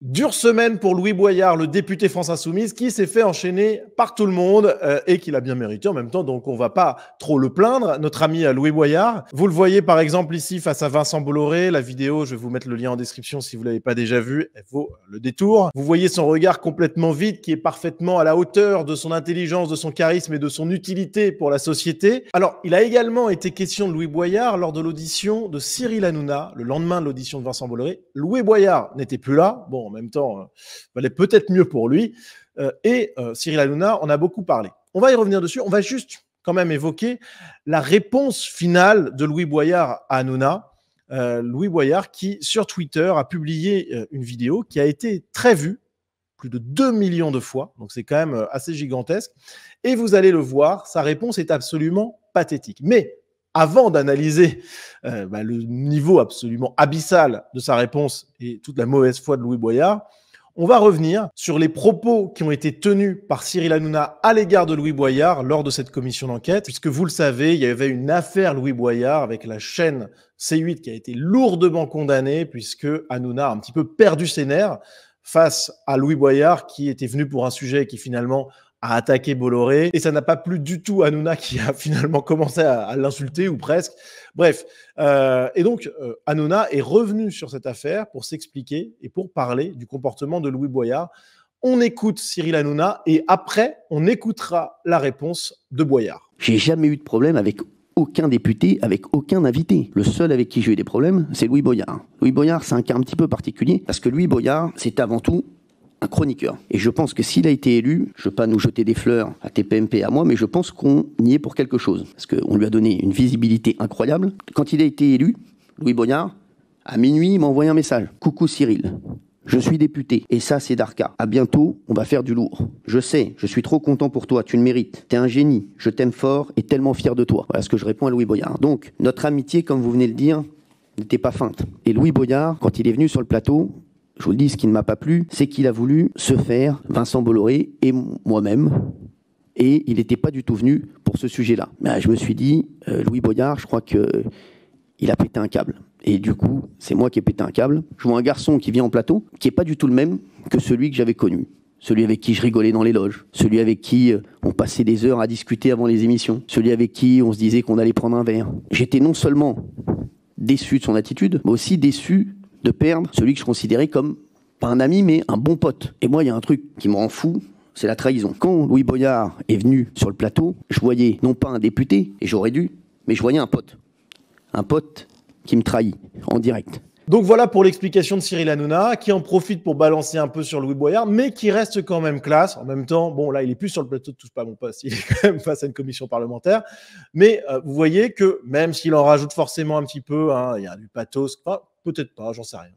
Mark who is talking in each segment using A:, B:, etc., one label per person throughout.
A: Dure semaine pour Louis Boyard, le député France Insoumise, qui s'est fait enchaîner par tout le monde et qu'il a bien mérité en même temps. Donc, on va pas trop le plaindre. Notre ami Louis Boyard, vous le voyez par exemple ici face à Vincent Bolloré. La vidéo, je vais vous mettre le lien en description si vous l'avez pas déjà vue. Elle vaut le détour. Vous voyez son regard complètement vide qui est parfaitement à la hauteur de son intelligence, de son charisme et de son utilité pour la société. Alors, il a également été question de Louis Boyard lors de l'audition de Cyril Hanouna, le lendemain de l'audition de Vincent Bolloré. Louis Boyard n'était plus là. Bon, en même temps, valait peut-être mieux pour lui. Cyril Hanouna en a beaucoup parlé. On va y revenir dessus. On va juste quand même évoquer la réponse finale de Louis Boyard à Hanouna. Louis Boyard qui, sur Twitter, a publié une vidéo qui a été très vue, plus de 2 millions de fois. Donc, c'est quand même assez gigantesque. Et vous allez le voir, sa réponse est absolument pathétique. Mais avant d'analyser le niveau absolument abyssal de sa réponse et toute la mauvaise foi de Louis Boyard, on va revenir sur les propos qui ont été tenus par Cyril Hanouna à l'égard de Louis Boyard lors de cette commission d'enquête, puisque vous le savez, il y avait une affaire Louis Boyard avec la chaîne C8 qui a été lourdement condamnée, puisque Hanouna a un petit peu perdu ses nerfs face à Louis Boyard qui était venu pour un sujet et qui finalement a attaqué Bolloré, et ça n'a pas plu du tout à Hanouna qui a finalement commencé à l'insulter ou presque. Bref, et donc Hanouna est revenu sur cette affaire pour s'expliquer et pour parler du comportement de Louis Boyard. On écoute Cyril Hanouna et après on écoutera la réponse de Boyard.
B: J'ai jamais eu de problème avec aucun député, avec aucun invité. Le seul avec qui j'ai eu des problèmes, c'est Louis Boyard. Louis Boyard, c'est un cas un petit peu particulier parce que Louis Boyard, c'est avant tout un chroniqueur. Et je pense que s'il a été élu, je ne veux pas nous jeter des fleurs à TPMP à moi, mais je pense qu'on y est pour quelque chose. Parce qu'on lui a donné une visibilité incroyable. Quand il a été élu, Louis Boyard, à minuit, il m'a envoyé un message. « Coucou Cyril, je suis député, et ça c'est Darka. À bientôt, on va faire du lourd. Je sais, je suis trop content pour toi, tu le mérites. T'es un génie, je t'aime fort et tellement fier de toi. » Voilà ce que je réponds à Louis Boyard. Donc, notre amitié, comme vous venez de le dire, n'était pas feinte. Et Louis Boyard, quand il est venu sur le plateau, je vous le dis, ce qui ne m'a pas plu, c'est qu'il a voulu se faire Vincent Bolloré et moi-même. Et il n'était pas du tout venu pour ce sujet-là. Mais je me suis dit, Louis Boyard, je crois qu'il a pété un câble. Et du coup, c'est moi qui ai pété un câble. Je vois un garçon qui vient en plateau, qui n'est pas du tout le même que celui que j'avais connu. Celui avec qui je rigolais dans les loges. Celui avec qui on passait des heures à discuter avant les émissions. Celui avec qui on se disait qu'on allait prendre un verre. J'étais non seulement déçu de son attitude, mais aussi déçu de perdre celui que je considérais comme, pas un ami, mais un bon pote. Et moi, il y a un truc qui me rend fou, c'est la trahison. Quand Louis Boyard est venu sur le plateau, je voyais non pas un député, et j'aurais dû, mais je voyais un pote. Un pote qui me trahit, en direct.
A: Donc voilà pour l'explication de Cyril Hanouna, qui en profite pour balancer un peu sur Louis Boyard, mais qui reste quand même classe. En même temps, bon là, il est plus sur le plateau de Touche pas à mon poste, il est quand même face à une commission parlementaire. Mais vous voyez que même s'il en rajoute forcément un petit peu, il y a du pathos, peut-être pas, j'en sais rien.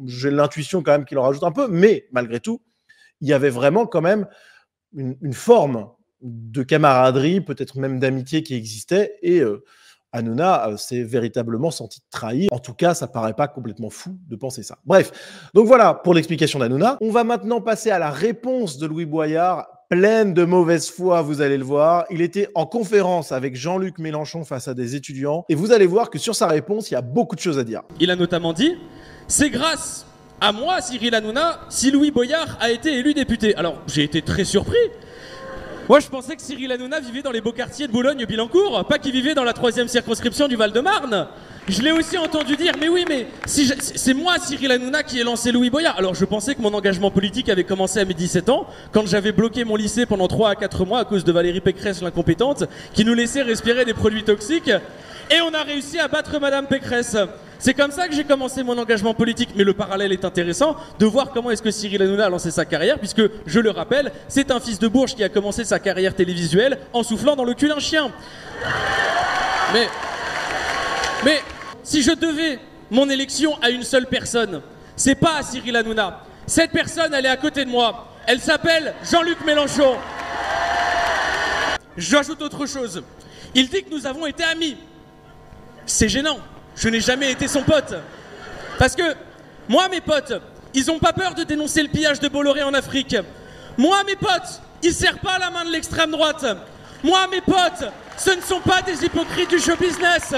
A: J'ai l'intuition quand même qu'il en rajoute un peu, mais malgré tout, il y avait vraiment quand même une forme de camaraderie, peut-être même d'amitié qui existait, et Hanouna s'est véritablement senti trahi. En tout cas, ça paraît pas complètement fou de penser ça. Bref, donc voilà pour l'explication d'Hanouna. On va maintenant passer à la réponse de Louis Boyard, pleine de mauvaise foi, vous allez le voir. Il était en conférence avec Jean-Luc Mélenchon face à des étudiants, et vous allez voir que sur sa réponse, il y a beaucoup de choses à dire.
C: Il a notamment dit « C'est grâce à moi, Cyril Hanouna, si Louis Boyard a été élu député. » Alors, j'ai été très surpris. Moi, je pensais que Cyril Hanouna vivait dans les beaux quartiers de Boulogne-Billancourt, pas qu'il vivait dans la 3e circonscription du Val-de-Marne. Je l'ai aussi entendu dire, mais oui, mais si c'est moi, Cyril Hanouna, qui ai lancé Louis Boyard. Alors, je pensais que mon engagement politique avait commencé à mes 17 ans, quand j'avais bloqué mon lycée pendant 3 à 4 mois à cause de Valérie Pécresse, l'incompétente, qui nous laissait respirer des produits toxiques. Et on a réussi à battre Madame Pécresse. C'est comme ça que j'ai commencé mon engagement politique. Mais le parallèle est intéressant de voir comment est-ce que Cyril Hanouna a lancé sa carrière, puisque, je le rappelle, c'est un fils de Bourges qui a commencé sa carrière télévisuelle en soufflant dans le cul d'un chien. Mais si je devais mon élection à une seule personne, c'est pas à Cyril Hanouna. Cette personne, elle est à côté de moi. Elle s'appelle Jean-Luc Mélenchon. J'ajoute autre chose. Il dit que nous avons été amis. C'est gênant. Je n'ai jamais été son pote. Parce que, moi, mes potes, ils n'ont pas peur de dénoncer le pillage de Bolloré en Afrique. Moi, mes potes, ils ne serrent pas la main de l'extrême droite. Moi, mes potes, ce ne sont pas des hypocrites du show business.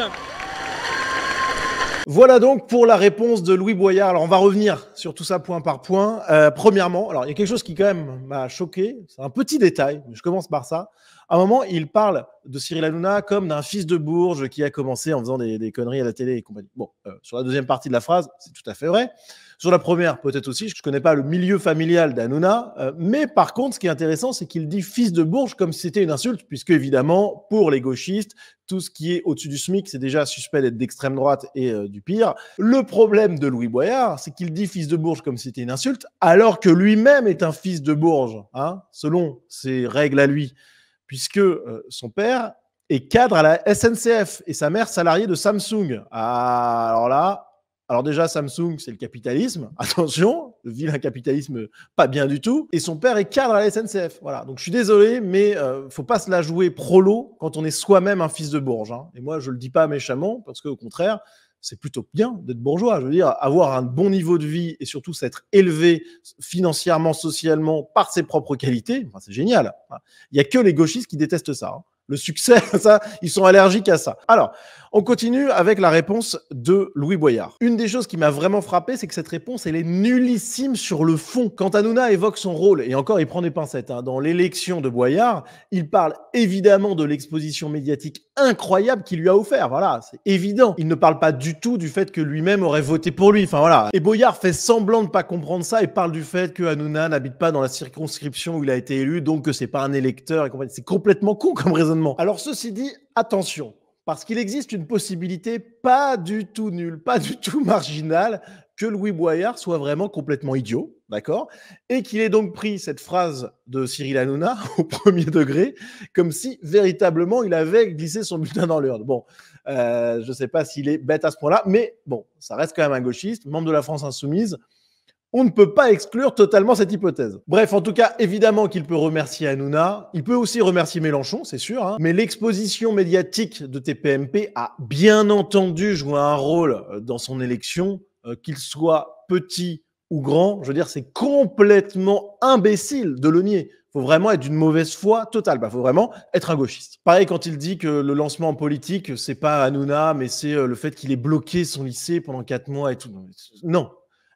A: Voilà donc pour la réponse de Louis Boyard. Alors on va revenir sur tout ça point par point. Premièrement, alors il y a quelque chose qui quand même m'a choqué, c'est un petit détail, mais je commence par ça. À un moment, il parle de Cyril Hanouna comme d'un fils de Bourges qui a commencé en faisant des conneries à la télé et compagnie. Bon, sur la deuxième partie de la phrase, c'est tout à fait vrai. Sur la première, peut-être aussi, je ne connais pas le milieu familial d'Hanouna, mais par contre, ce qui est intéressant, c'est qu'il dit fils de Bourges comme si c'était une insulte, puisque évidemment, pour les gauchistes, tout ce qui est au-dessus du SMIC, c'est déjà suspect d'être d'extrême droite et du pire. Le problème de Louis Boyard, c'est qu'il dit fils de Bourges comme si c'était une insulte, alors que lui-même est un fils de Bourges, hein, selon ses règles à lui, puisque son père est cadre à la SNCF et sa mère salariée de Samsung. Ah, alors là, alors déjà, Samsung, c'est le capitalisme. Attention, le vilain capitalisme, pas bien du tout. Et son père est cadre à la SNCF. Voilà. Donc je suis désolé, mais faut pas se la jouer prolo quand on est soi-même un fils de Bourges. Hein. Et moi, je le dis pas méchamment, parce qu'au contraire, c'est plutôt bien d'être bourgeois. Je veux dire, avoir un bon niveau de vie et surtout s'être élevé financièrement, socialement, par ses propres qualités, enfin, c'est génial. Il y a que les gauchistes qui détestent ça. Hein. Le succès, ça, ils sont allergiques à ça. Alors, on continue avec la réponse de Louis Boyard. Une des choses qui m'a vraiment frappé, c'est que cette réponse, elle est nullissime sur le fond. Quand Hanouna évoque son rôle, et encore, il prend des pincettes, hein, dans l'élection de Boyard, il parle évidemment de l'exposition médiatique incroyable qu'il lui a offert. Voilà, c'est évident. Il ne parle pas du tout du fait que lui-même aurait voté pour lui. Enfin, voilà. Et Boyard fait semblant de pas comprendre ça et parle du fait que Hanouna n'habite pas dans la circonscription où il a été élu, donc que c'est pas un électeur et compagnie. C'est complètement con comme raisonnement. Alors, ceci dit, attention. Parce qu'il existe une possibilité pas du tout nulle, pas du tout marginale, que Louis Boyard soit vraiment complètement idiot, d'accord? Et qu'il ait donc pris cette phrase de Cyril Hanouna au premier degré, comme si véritablement il avait glissé son bulletin dans l'urne. Bon, je ne sais pas s'il est bête à ce point-là, mais bon, ça reste quand même un gauchiste, membre de la France Insoumise. On ne peut pas exclure totalement cette hypothèse. Bref, en tout cas, évidemment qu'il peut remercier Hanouna. Il peut aussi remercier Mélenchon, c'est sûr. Hein. Mais l'exposition médiatique de TPMP a bien entendu joué un rôle dans son élection, qu'il soit petit ou grand. Je veux dire, c'est complètement imbécile de le nier. Il faut vraiment être d'une mauvaise foi totale. Il faut vraiment être un gauchiste. Pareil quand il dit que le lancement en politique, c'est pas Hanouna, mais c'est le fait qu'il ait bloqué son lycée pendant 4 mois et tout. Non.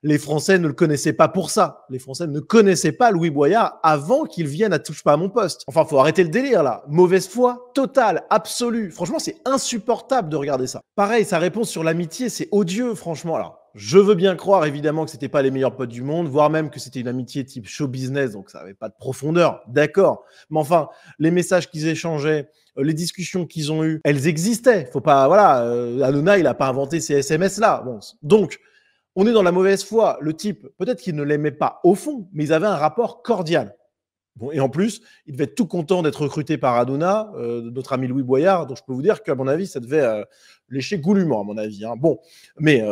A: Les Français ne le connaissaient pas pour ça. Les Français ne connaissaient pas Louis Boyard avant qu'il vienne à Touche pas à mon poste. Enfin, faut arrêter le délire, là. Mauvaise foi totale, absolue. Franchement, c'est insupportable de regarder ça. Pareil, sa réponse sur l'amitié, c'est odieux, franchement. Alors, je veux bien croire, évidemment, que c'était pas les meilleurs potes du monde, voire même que c'était une amitié type show business, donc ça avait pas de profondeur. D'accord. Mais enfin, les messages qu'ils échangeaient, les discussions qu'ils ont eues, elles existaient. Faut pas, voilà, Hanouna, il a pas inventé ces SMS-là. Bon, donc, on est dans la mauvaise foi. Le type, peut-être qu'il ne l'aimait pas au fond, mais ils avaient un rapport cordial. Bon, et en plus, il devait être tout content d'être recruté par Hanouna, notre ami Louis Boyard, donc je peux vous dire qu'à mon avis, ça devait lécher goulûment, à mon avis. Hein. Bon, mais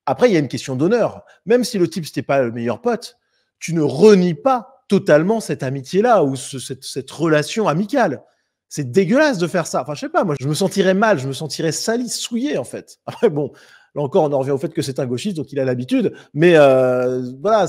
A: après, il y a une question d'honneur. Même si le type, c'était pas le meilleur pote, tu ne renies pas totalement cette amitié-là ou cette relation amicale. C'est dégueulasse de faire ça. Enfin, je sais pas, moi, je me sentirais mal, je me sentirais sali, souillé, en fait. Après, bon, là encore, on en revient au fait que c'est un gauchiste, donc il a l'habitude. Mais voilà,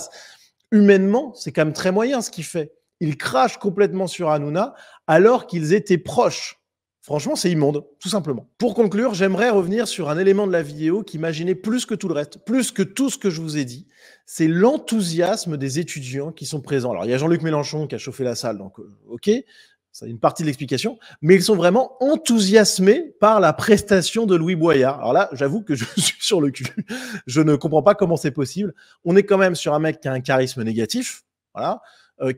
A: humainement, c'est quand même très moyen ce qu'il fait. Il crache complètement sur Hanouna alors qu'ils étaient proches. Franchement, c'est immonde, tout simplement. Pour conclure, j'aimerais revenir sur un élément de la vidéo qui m'a gêné plus que tout le reste, plus que tout ce que je vous ai dit. C'est l'enthousiasme des étudiants qui sont présents. Alors, il y a Jean-Luc Mélenchon qui a chauffé la salle, donc ok. C'est une partie de l'explication, mais ils sont vraiment enthousiasmés par la prestation de Louis Boyard. Alors là, j'avoue que je suis sur le cul. Je ne comprends pas comment c'est possible. On est quand même sur un mec qui a un charisme négatif, voilà,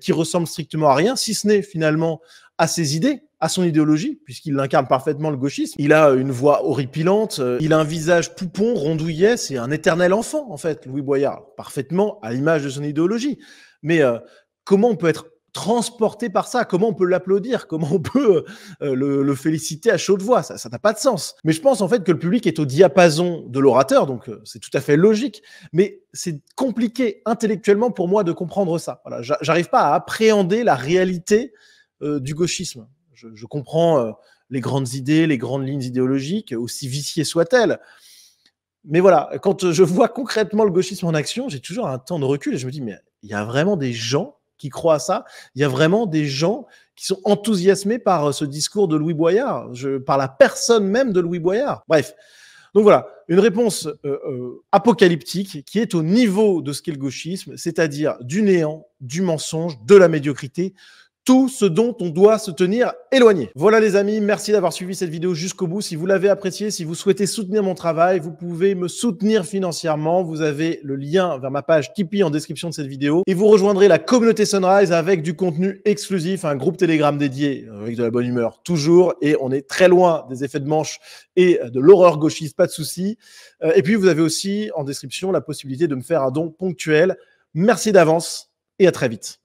A: qui ressemble strictement à rien, si ce n'est finalement à ses idées, à son idéologie, puisqu'il incarne parfaitement le gauchisme. Il a une voix horripilante, il a un visage poupon, rondouillet, c'est un éternel enfant, en fait, Louis Boyard, parfaitement à l'image de son idéologie. Mais comment on peut être transporté par ça, comment on peut l'applaudir, comment on peut le féliciter à chaude voix, ça n'a pas de sens. Mais je pense en fait que le public est au diapason de l'orateur, donc c'est tout à fait logique, mais c'est compliqué intellectuellement pour moi de comprendre ça. Voilà, j'arrive pas à appréhender la réalité du gauchisme. Je comprends les grandes idées, les grandes lignes idéologiques, aussi viciées soient-elles, mais voilà, quand je vois concrètement le gauchisme en action, j'ai toujours un temps de recul et je me dis, mais il y a vraiment des gens qui croient à ça. Il y a vraiment des gens qui sont enthousiasmés par ce discours de Louis Boyard, par la personne même de Louis Boyard. Bref, Donc voilà, une réponse apocalyptique qui est au niveau de ce qu'est le gauchisme, c'est-à-dire du néant, du mensonge, de la médiocrité, tout ce dont on doit se tenir éloigné. Voilà les amis, merci d'avoir suivi cette vidéo jusqu'au bout. Si vous l'avez appréciée, si vous souhaitez soutenir mon travail, vous pouvez me soutenir financièrement. Vous avez le lien vers ma page Tipeee en description de cette vidéo. Et vous rejoindrez la communauté Sunrise avec du contenu exclusif, un groupe Telegram dédié avec de la bonne humeur toujours. Et on est très loin des effets de manche et de l'horreur gauchiste, pas de souci. Et puis vous avez aussi en description la possibilité de me faire un don ponctuel. Merci d'avance et à très vite.